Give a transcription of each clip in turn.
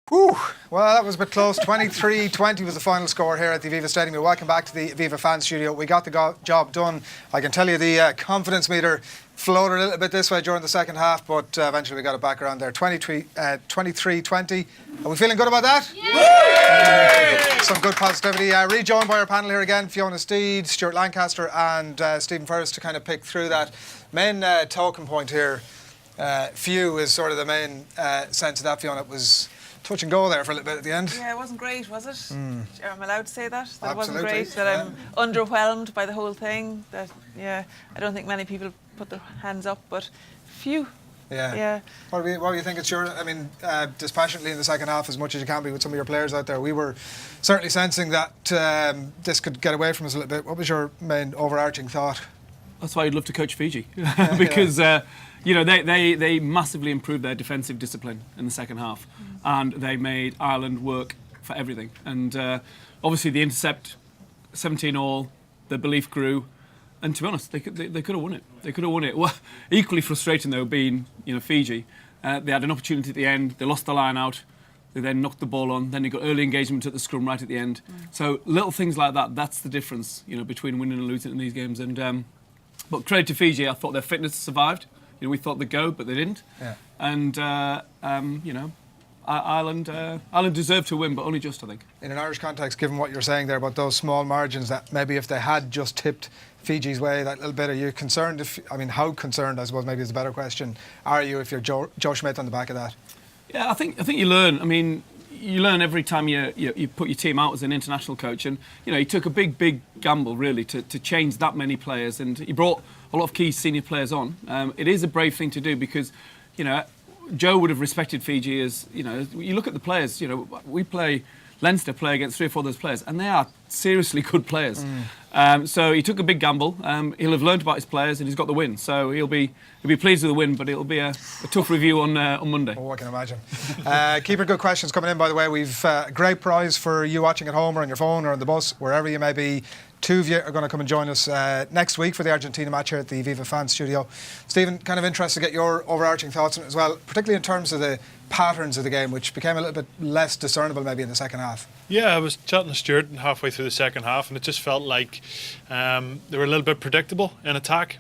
Whew. Well, that was a bit close. 23-20 was the final score here at the Aviva Stadium. You're welcome back to the Aviva fan studio. We got the job done. I can tell you the confidence meter floated a little bit this way during the second half, but eventually we got it back around there. 23-20. Are we feeling good about that? Yeah! Some good positivity. Rejoined by our panel here again, Fiona, Steed, Stuart Lancaster and Stephen Ferris to kind of pick through that. Main talking point here, few is sort of the main sense of that, Fiona. It was touch and go there for a little bit at the end. Yeah, it wasn't great, was it? I'm allowed to say that? That Absolutely. wasn't great, that I'm underwhelmed by the whole thing. That, yeah, I don't think many people put their hands up, but few. Yeah. What do you think it's your, dispassionately in the second half as much as you can be with some of your players out there? We were certainly sensing that this could get away from us a little bit. What was your main overarching thought? That's why I'd love to coach Fiji because they massively improved their defensive discipline in the second half, and they made Ireland work for everything. And obviously the intercept, 17-all, the belief grew, and to be honest, they could have won it. They could have won it. Well, equally frustrating though, being Fiji, they had an opportunity at the end. They lost the line out. They then knocked the ball on. Then they got early engagement at the scrum right at the end. So little things like that. That's the difference, between winning and losing in these games. And but credit to Fiji, I thought their fitness survived. We thought they'd go, but they didn't. Yeah. And Ireland deserved to win, but only just, I think. In an Irish context, given what you're saying there about those small margins, that maybe if they had just tipped Fiji's way that little bit, are you concerned? How concerned, I suppose, maybe is a better question, are you if you're Joe Schmidt on the back of that? Yeah, I think you learn. You learn every time you put your team out as an international coach, and he took a big gamble really to change that many players, and he brought a lot of key senior players on. It is a brave thing to do because Joe would have respected Fiji as you look at the players. Leinster play against 3 or 4 of those players, and they are seriously good players. So he took a big gamble. He'll have learned about his players, and he's got the win. So he'll be pleased with the win, but it'll be a tough review on Monday. Oh, I can imagine. Keep your good questions coming in, by the way. We've a great prize for you watching at home or on your phone or on the bus, wherever you may be. 2 of you are going to come and join us next week for the Argentina match here at the Aviva fan studio. Stephen, kind of interested to get your overarching thoughts on it as well, particularly in terms of the patterns of the game, which became a little bit less discernible maybe in the second half. Yeah, I was chatting to Stuart halfway through the second half, and it just felt like they were a little bit predictable in attack.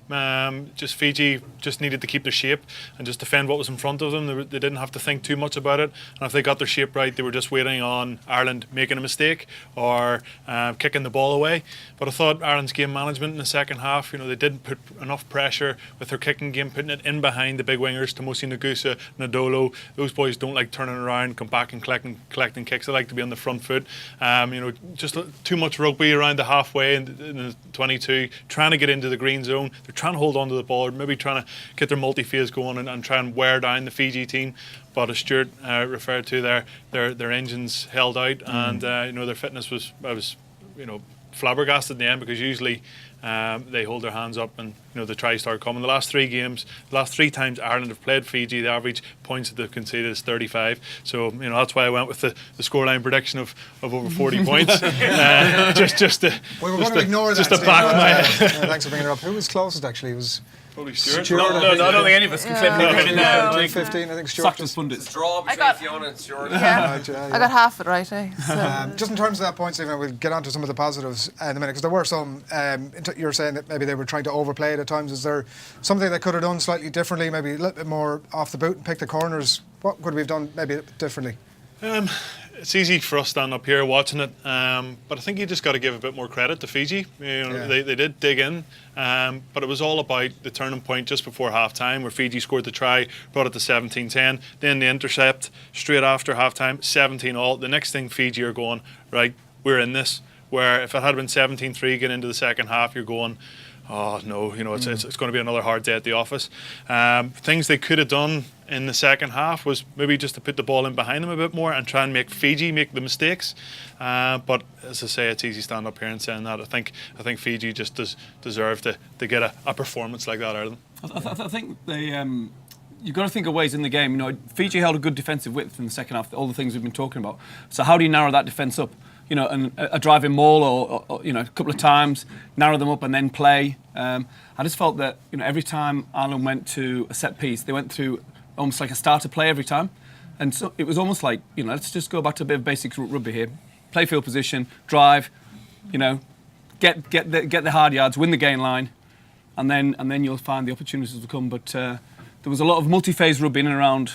Just Fiji just needed to keep their shape and just defend what was in front of them. They didn't have to think too much about it, and if they got their shape right, they were just waiting on Ireland making a mistake or kicking the ball away. But I thought Ireland's game management in the second half, they didn't put enough pressure with their kicking game, putting it in behind the big wingers, Tomosi Nagusa, Nadolo. Those boys don't like turning around, come back and collecting kicks. They like to be on the front foot. Just too much rugby around the halfway in the 22, trying to get into the green zone. They're trying to hold on to the ball, maybe trying to get their multi-phase going and try and wear down the Fiji team. But as Stuart referred to, their engines held out, and their fitness was flabbergasted in the end, because usually they hold their hands up and the tries start coming. The last 3 games, the last 3 times Ireland have played Fiji, the average points that they've conceded is 35. So that's why I went with the scoreline prediction of over 40 points. Just to ignore that. Just to back my. Thanks for bringing it up. Who was closest actually? It was probably Stuart. No, I don't think any of us can claim credit now. 15, I think Stuart. Sucked as pundits. It's a draw between Fiona and Stuart. Yeah. I got half it right, eh? So. Just in terms of that point, Stephen, we'll get on to some of the positives in a minute, because there were some, you're saying that maybe they were trying to overplay it at times. Is there something they could have done slightly differently, maybe a little bit more off the boot and pick the corners? What could we have done maybe a bit differently? It's easy for us standing up here watching it, but I think you just got to give a bit more credit to Fiji. They did dig in, but it was all about the turning point just before half-time, where Fiji scored the try, brought it to 17-10, then the intercept straight after half-time, 17-all. The next thing Fiji are going, right, we're in this, where if it had been 17-3 getting into the second half, you're going, oh no, it's going to be another hard day at the office. Things they could have done in the second half was maybe just to put the ball in behind them a bit more and try and make Fiji make the mistakes. But as I say, it's easy stand up here and saying that. I think Fiji just deserve to get a performance like that out of them. I think they. You've got to think of ways in the game. Fiji held a good defensive width in the second half. All the things we've been talking about. So how do you narrow that defence up? And a driving maul or a couple of times, narrow them up and then play. I just felt that every time Ireland went to a set piece, they went through almost like a starter play every time. And so it was almost like, let's just go back to a bit of basic rugby here. Play field position, drive, get the hard yards, win the gain line, and then you'll find the opportunities to come. But there was a lot of multi-phase rugby in and around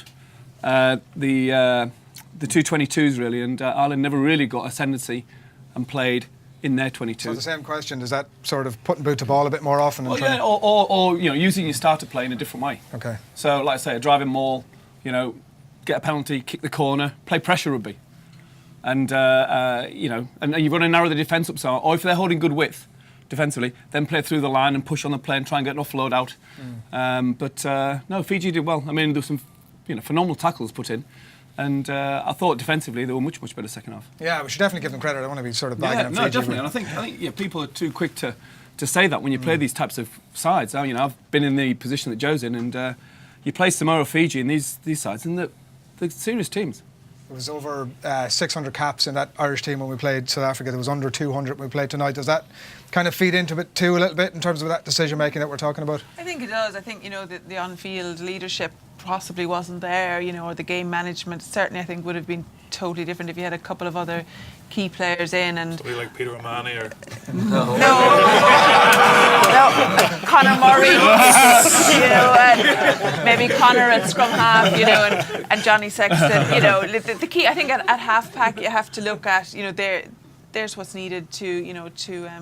the 222s really, and Ireland never really got ascendancy and played in their 22. So the same question, is that sort of putting boot to ball a bit more often? Or using your starter play in a different way. Okay. So like I say, a driving maul, get a penalty, kick the corner, play pressure rugby. And, and you've got to narrow the defence up some. Or if they're holding good width defensively, then play through the line and push on the play and try and get an offload out. No, Fiji did well. I mean, there were some phenomenal tackles put in. And I thought defensively they were much, much better second half. Yeah, we should definitely give them credit. I don't want to be sort of bagging on Fiji. No, definitely. And I think people are too quick to say that when you play these types of sides. I've been in the position that Joe's in, and you play Samoa, Fiji, and these sides, and they're serious teams. There was over 600 caps in that Irish team when we played South Africa. There was under 200 when we played tonight. Does that kind of feed into it too a little bit in terms of that decision making that we're talking about? I think it does. I think the on-field leadership possibly wasn't there, or the game management certainly I think would have been totally different if you had a couple of other key players in. And somebody like Peter O'Mahony or no, Conor Murray, and maybe Conor at scrum half, and Johnny Sexton. The key I think at half pack you have to look at there's what's needed to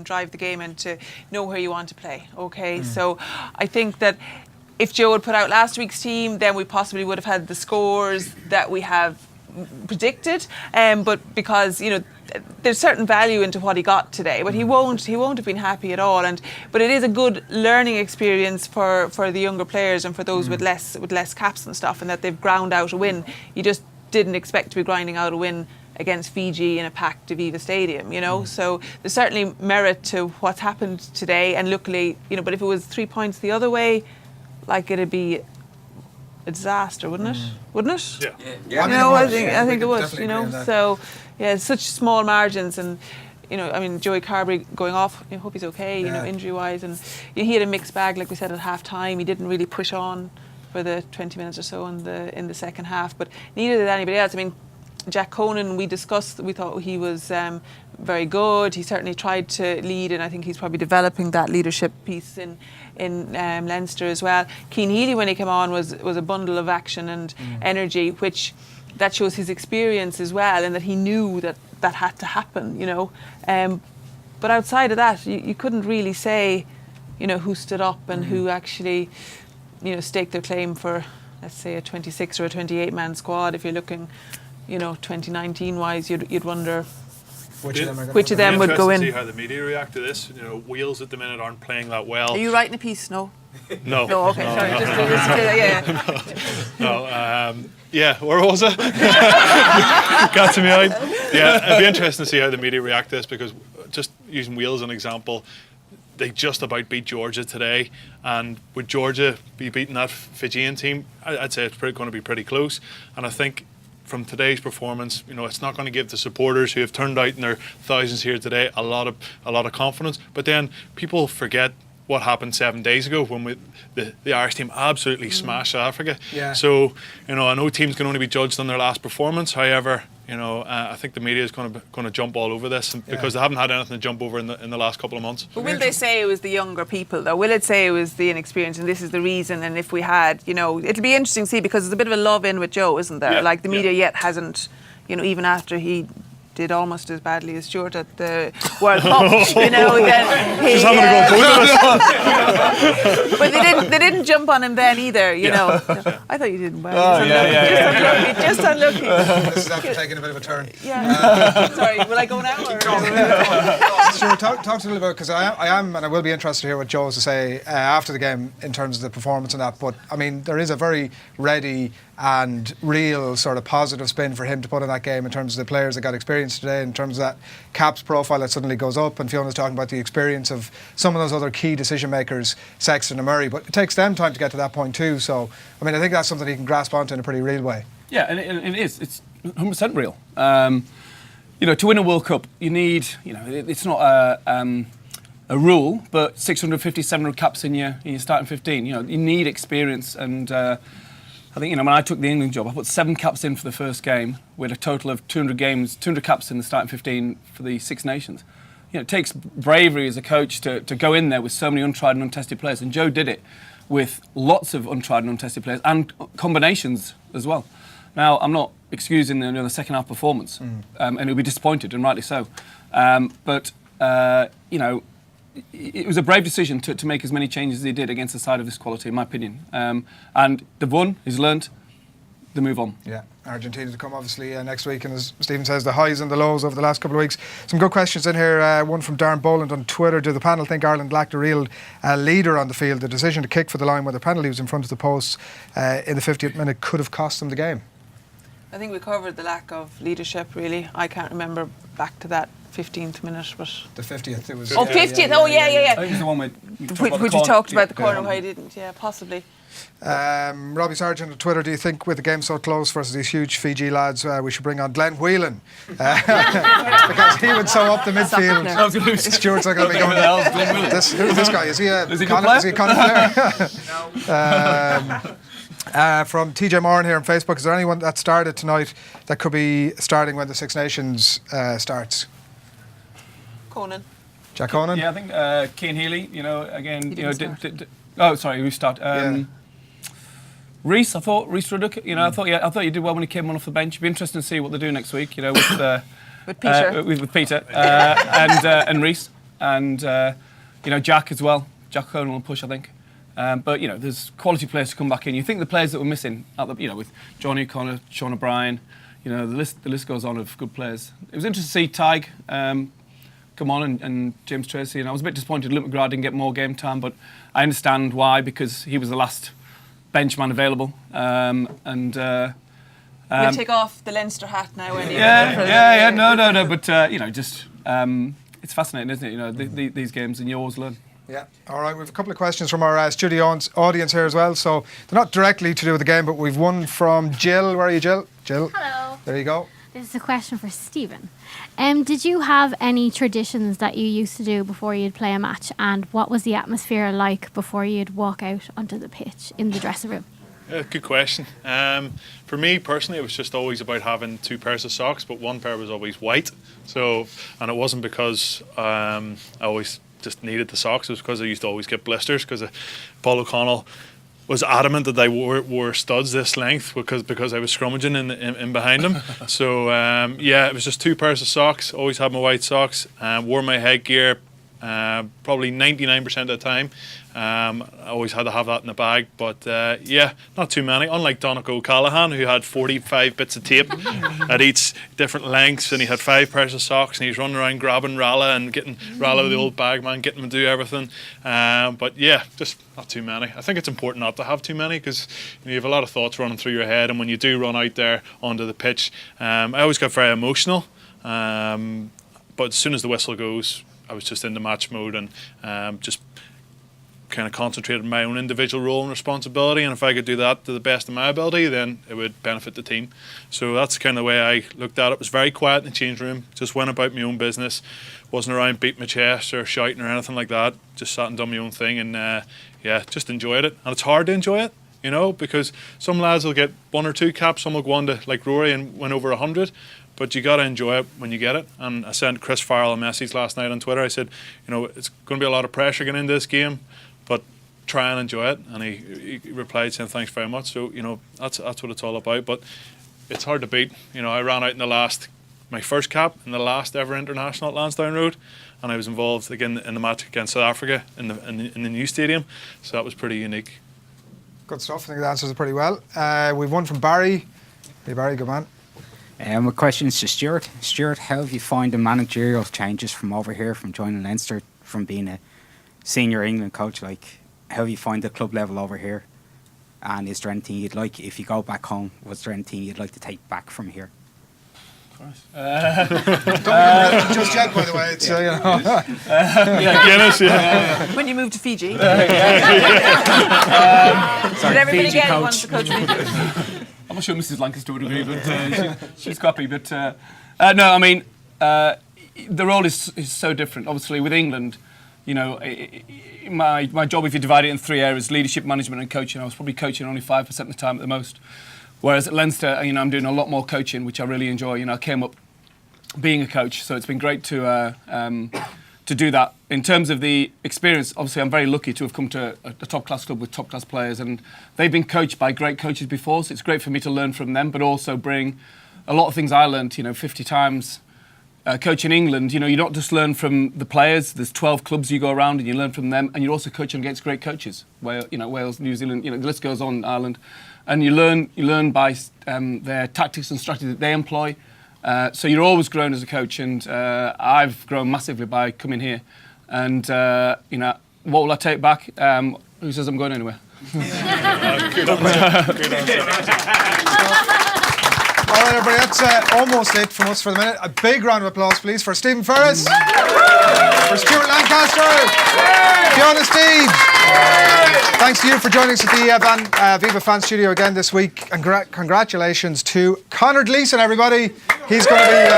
drive the game and to know where you want to play. Okay, so I think that if Joe had put out last week's team, then we possibly would have had the scores that we have predicted. But because there's certain value into what he got today, but he won't have been happy at all. But it is a good learning experience for the younger players and for those with less caps and stuff, and that they've ground out a win. You just didn't expect to be grinding out a win against Fiji in a packed Aviva Stadium, So there's certainly merit to what's happened today, and luckily, but if it was 3 points the other way, it'd be a disaster, wouldn't it? Wouldn't it? Yeah. I think it would. So such small margins, and Joey Carberry going off. I hope he's okay. Injury-wise, and he had a mixed bag, like we said at half time. He didn't really push on for the 20 minutes or so in the second half, but neither did anybody else. Jack Conan, we discussed, we thought he was very good. He certainly tried to lead, and I think he's probably developing that leadership piece in Leinster as well. Cian Healy, when he came on, was a bundle of action and energy, which that shows his experience as well, and that he knew that had to happen, But outside of that, you couldn't really say, who stood up and who actually, staked their claim for, let's say, a 26 or a 28-man squad. If you're looking 2019 wise, you'd wonder which of them would go in. See how the media react to this. Wales at the minute aren't playing that well. Are you writing a piece? No. No. No. Okay. Sorry. No. Just clear. Yeah. No. Where was it? Got to me out. Yeah. It'd be interesting to see how the media react to this, because just using Wales as an example, they just about beat Georgia today, and would Georgia be beating that Fijian team? I'd say it's going to be pretty close, and I think from today's performance, it's not going to give the supporters who have turned out in their thousands here today a lot of confidence. But then people forget what happened 7 days ago when the Irish team absolutely smashed South Africa. Yeah. So I know teams can only be judged on their last performance. However, I think the media is going to jump all over this, because they haven't had anything to jump over in the last couple of months. But will they say it was the younger people, though? Will it say it was the inexperience and this is the reason? And if we had, it'll be interesting to see, because there's a bit of a love in with Joe, isn't there? Yeah. The media yet hasn't, even after he did almost as badly as Stuart at the World Cup. Just having to go But they didn't jump on him then either. I thought you did well. Just unlucky. This is after taking a bit of a turn. Yeah. Sorry. Will I go now? Stuart, talk to us a little bit, because I am and I will be interested to hear what Joe has to say after the game in terms of the performance and that. But there is a very ready and real sort of positive spin for him to put in that game in terms of the players that got experience today, in terms of that caps profile that suddenly goes up, and Fiona's talking about the experience of some of those other key decision makers, Sexton and Murray, but it takes them time to get to that point too. So I think that's something he can grasp onto in a pretty real way. Yeah, and it is. It's 100% real. To win a World Cup, you need, it's not a rule, but 650, 700 caps in your starting 15. You need experience, and I think, when I took the England job, I put 7 caps in for the first game with a total of 200 caps in the starting 15 for the Six Nations. It takes bravery as a coach to go in there with so many untried and untested players, and Joe did it with lots of untried and untested players and combinations as well. Now, I'm not excusing the second half performance, and he'll be disappointed, and rightly so. But it was a brave decision to make as many changes as he did against a side of this quality, in my opinion. And they've won, he's learned, they move on. Yeah, Argentina to come obviously next week, and as Stephen says, the highs and the lows over the last couple of weeks. Some good questions in here. One from Darren Boland on Twitter. Do the panel think Ireland lacked a real leader on the field? The decision to kick for the line when the penalty was in front of the post in the 50th minute could have cost them the game. I think we covered the lack of leadership, really. I can't remember back to that 15th minute, but... The 50th, it was... Oh, 50th, yeah. I think it was the one which you talked about the corner, why I didn't, possibly. Robbie Sargent on Twitter, do you think with the game so close versus these huge Fiji lads, we should bring on Glenn Whelan? Because he would sew up the midfield. Stuart's not going to be going... Who's this guy? Is he a player? No. From TJ Moran here on Facebook, is there anyone that started tonight that could be starting when the Six Nations starts? Conan. Jack Conan? Yeah, I think Cian Healy, again... who started? Reece, I thought Reece Ruddock, I thought you did well when he came on off the bench. It'd be interesting to see what they do next week, with Peter. With Peter and Reece and Jack as well. Jack Conan will push, I think. But there's quality players to come back in. You think the players that were missing, with Johnny O'Connor, Sean O'Brien, the list goes on of good players. It was interesting to see Tig come on and James Tracy. And I was a bit disappointed Luke McGrath didn't get more game time, but I understand why, because he was the last benchman available. We'll take off the Leinster hat now. Anyway. No. But it's fascinating, isn't it? These games, and you always learn. Yeah. All right. We have a couple of questions from our studio audience here as well. So they're not directly to do with the game, but we've one from Jill. Where are you, Jill? Jill. Hello. There you go. This is a question for Stephen. Did you have any traditions that you used to do before you'd play a match, and what was the atmosphere like before you'd walk out onto the pitch in the dressing room? Good question. For me personally, it was just always about having 2 pairs of socks, but one pair was always white. So, and it wasn't because I always just needed the socks. It was because I used to always get blisters, because Paul O'Connell was adamant that they wore studs this length because I was scrummaging in behind them. So it was just 2 pairs of socks. Always had my white socks. Wore my headgear probably 99% of the time. I always had to have that in the bag, but not too many. Unlike Donnacha O'Callaghan, who had 45 bits of tape at each different lengths, and he had 5 pairs of socks, and he was running around grabbing Rala and getting Rala, the old bagman, getting him to do everything. But just not too many. I think it's important not to have too many, because you have a lot of thoughts running through your head, and when you do run out there onto the pitch, I always got very emotional. But as soon as the whistle goes, I was just in the match mode and just kind of concentrated on my own individual role and responsibility, and if I could do that to the best of my ability, then it would benefit the team. So that's kind of the way I looked at it. It was very quiet in the change room, just went about my own business, wasn't around beating my chest or shouting or anything like that, just sat and done my own thing, and just enjoyed it. And it's hard to enjoy it, because some lads will get 1 or 2 caps, some will go on to, like Rory, and win over 100, but you got to enjoy it when you get it. And I sent Chris Farrell a message last night on Twitter. I said, it's going to be a lot of pressure getting into this game, but try and enjoy it. And he replied saying thanks very much. So that's what it's all about. But it's hard to beat. I ran out in my first cap in the last ever international at Lansdowne Road, and I was involved again in the match against South Africa in the new stadium. So that was pretty unique. Good stuff. I think the answers are pretty well. We've one from Barry. Hey Barry, good man. My question is to Stuart. Stuart, how have you found the managerial changes from over here, from joining Leinster, from being a senior England coach? How have you found the club level over here? And is there anything you'd like, if you go back home, was there anything you'd like to take back from here? Don't be just yet, by the way. It's, Guinness, When you move to Fiji. Sorry, everybody Fiji again coach. wants to coach Fiji. I'm not sure Mrs. Lancaster would agree, but she's scrappy. But no, I mean, the role is so different. Obviously, with England, you know, my job, if you divide it in 3 areas, leadership, management and coaching, I was probably coaching only 5% of the time at the most. Whereas at Leinster, you know, I'm doing a lot more coaching, which I really enjoy. You know, I came up being a coach, so it's been great to do that. In terms of the experience, obviously I'm very lucky to have come to a top-class club with top-class players, and they've been coached by great coaches before, so it's great for me to learn from them, but also bring a lot of things I learned, you know, 50 times. Coaching England, you know, you don't just learn from the players. There's 12 clubs you go around and you learn from them, and you're also coaching against great coaches. Wales, New Zealand, you know, the list goes on. Ireland, and you learn by their tactics and strategy that they employ. So you're always growing as a coach, and I've grown massively by coming here. And you know, what will I take back? Who says I'm going anywhere? Good answer. All right, everybody, that's almost it from us for the minute. A big round of applause, please, for Stephen Ferris, for Stuart Lancaster, Fiona Steed. Thanks to you for joining us at the Viva Fan Studio again this week. And congratulations to Conor Gleeson, everybody. He's going to be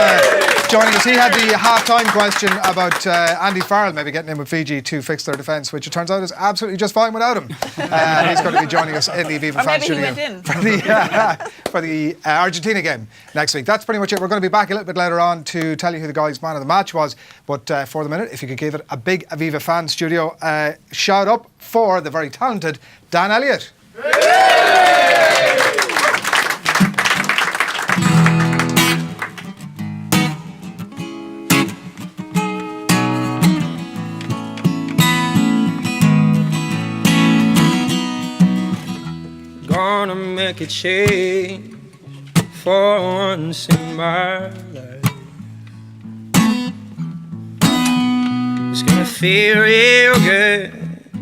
joining us. He had the half-time question about Andy Farrell maybe getting in with Fiji to fix their defence, which it turns out is absolutely just fine without him. He's going to be joining us in the Viva Fan Studio for the Argentina game next week. That's pretty much it. We're going to be back a little bit later on to tell you who the guy's man of the match was. But for the minute, if you could give it a big Aviva Fan Studio shout up for the very talented Dan Elliott. Gonna make a change for once in my life. It's gonna feel real good.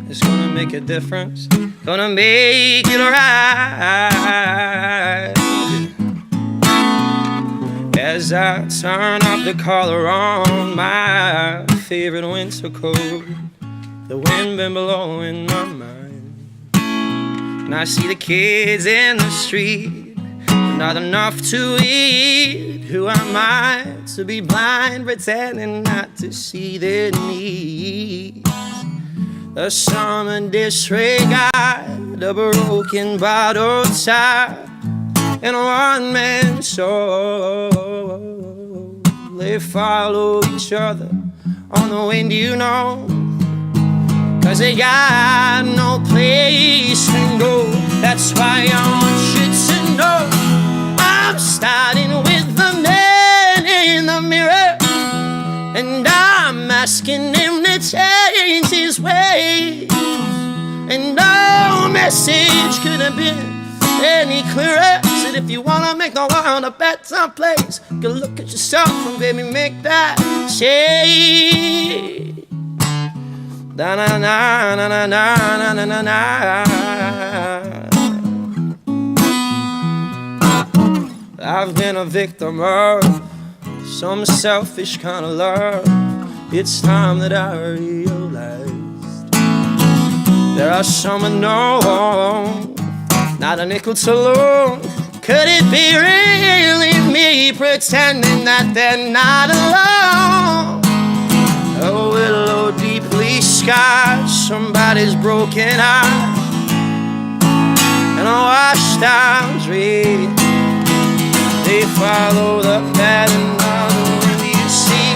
It's gonna make a difference. Gonna make it right. As I turn up the collar on my favorite winter coat, the wind been blowing my mind. And I see the kids in the street, not enough to eat. Who am I to be blind, pretending not to see their needs? A summer disregard, a broken bottle top, and a one-man show. They follow each other on the wind, you know, 'cause they got no place to go. That's why I want you to know I'm starting with the man in the mirror, and I'm asking him to change his ways. And no message could have been any clearer. Said if you wanna make the world a better place, go look at yourself and baby make that change. Da na na na na na na na na. I've been a victim of some selfish kind of love. It's time that I realized there are some unknown, not a nickel to lose. Could it be really me pretending that they're not alone? A willow deeply scarred, somebody's broken heart, and a washed out dream. They follow the pattern of the wind, you see,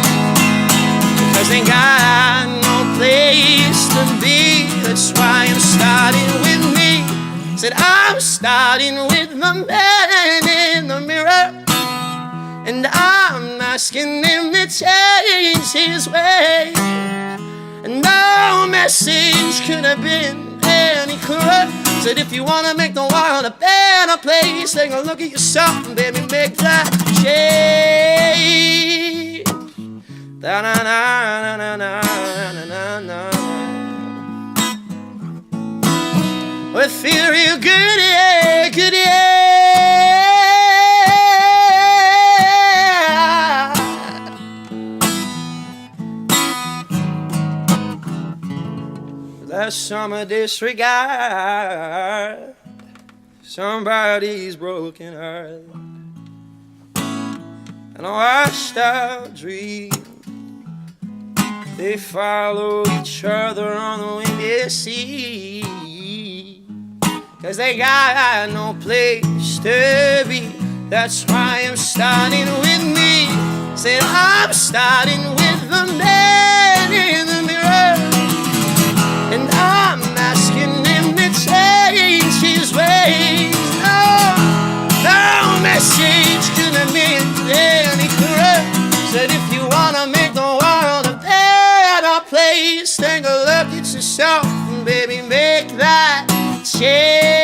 because they got no place to be. That's why I'm starting with me. Said I'm starting with the man in the mirror, and I'm asking him to change his way. And no message could have been any clearer. Said if you wanna make the world a better place, take a look at yourself and baby make that change. Da na na na na na na na. We feel real good, yeah, good, yeah. That summer disregard, somebody's broken heart, and a washed out dream. They follow each other on the windy sea, 'cause they got no place to be. That's why I'm starting with me. Said I'm starting with the man in the mirror, and I'm asking him to change his ways. No message gonna make any clearer. Said if you wanna make the world a better place, take a look at yourself and baby make that change.